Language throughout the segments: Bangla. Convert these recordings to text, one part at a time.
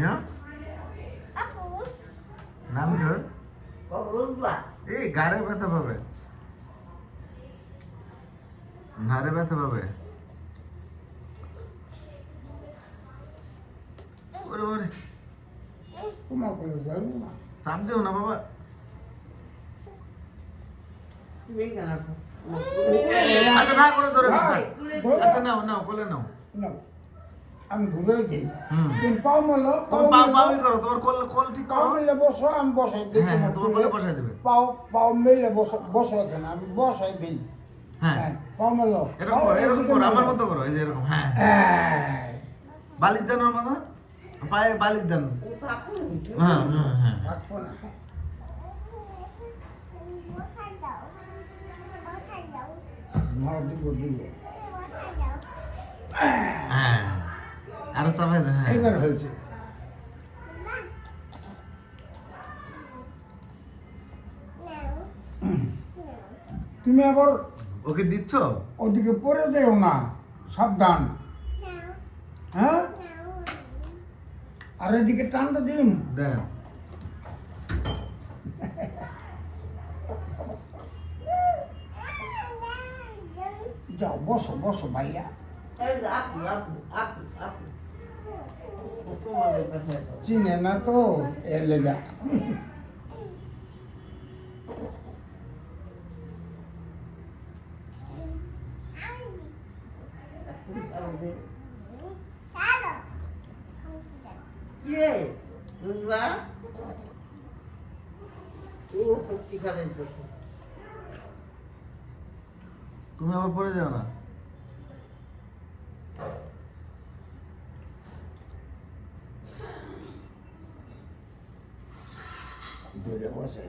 হ্যাঁ নাম কি ওর? এই গাড়ে ব্যথা পাবে, ঘাড়ে ব্যথা পাবে। ওরে ওরে তোমার করে যাই না চাপ দিও না বাবা। আচ্ছা না করে ধরে নাও, আচ্ছা নাও নাও কোলে নাও। না আমি ঘুরে দিই হুম। তুমি পাও মেলো তুমি পাওই করো, তোমার কোল কোল ঠিক পাও করো। মেলে বসো আমি বসাই দিই হ্যাঁ হ্যাঁ তোমার কোলে বসাই দেবে। পাও পাও মেলে বসো বসো এখানে আমি বসাই দিই হ্যাঁ পাও মেলো এরকম করো, এরকম করো, আমার মতো করো, এই যে এরকম। হ্যাঁ বালিশ দেন ওর মাথা, পায়ে বালিশ দেন। হ্যাঁ হ্যাঁ হ্যাঁ রাখবো না মাও দিব দিব হ্যাঁ আরো চাপাই দেন। হ্যাঁ এইবার হয়েছে তুমি আবার ওকে দিচ্ছ? ওদিকে পড়ে যেও না সাবধান হ্যাঁ আর এদিকে টানতে দিন দেন। যাও বসো বসো ভাইয়া চিনে না তো এলে যা তুমি আবার পড়ে যাও না। ধরে বসে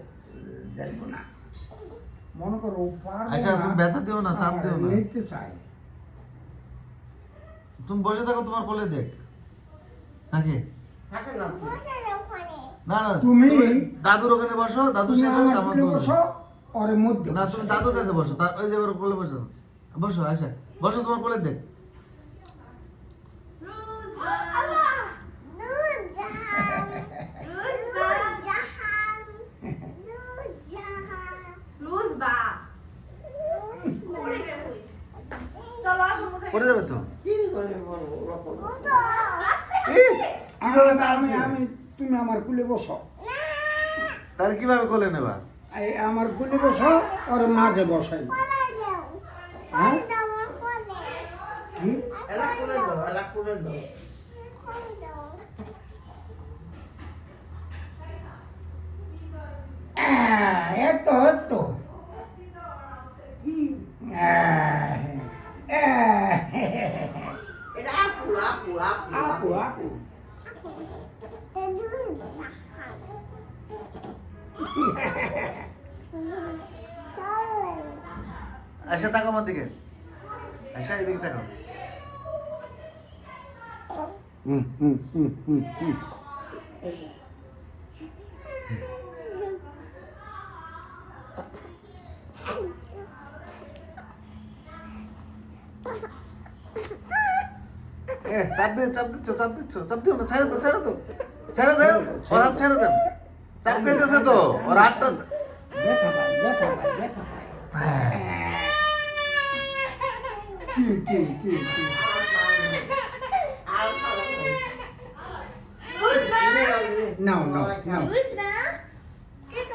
যাইব না মনে করো পারবো আচ্ছা না, তুমি ব্যথা দিও না, চাপ আমার দিও না। নিতে চাই তুমি বসে থাকো, তোমার কোলে দেখ নাকি। না না তুমি দাদুর ওখানে বসো, দাদুর তুমি সাথে আমার আমার কোলে কোলে বসো ওর মধ্যে না, বসো। তুমি দাদুর কাছে বসো, তার ওই যে ওর কোলে বসো। বসো আচ্ছা বসো, তোমার কোলে দেখ। পড়ে যাবে তো। আমি আমি তুমি আমার কুলে বসো তাহলে কিভাবে কোলে নেবা? এই আমার কুলে বসো ওর মাঝে বসাই হ্যাঁ কি? এতো এতো আপু আপু আচ্ছা তাকাও আমার দিকে, আচ্ছা এদিকে তাকাও। হুম হুম হুম হুম হুম চাপ দিয়ে চাপ দিচ্ছ, চাপ দিচ্ছ, চাপ দিও না, ছেড়ে দাও, ছেড়ে দাও, ছেড়ে দাও, ওর হাত ছেড়ে দেন। চাপ খাইতেছে তো, ওর হাতটা ব্যথা পায় ব্যথা পায় ব্যথা পায় কি নাও নাও নাও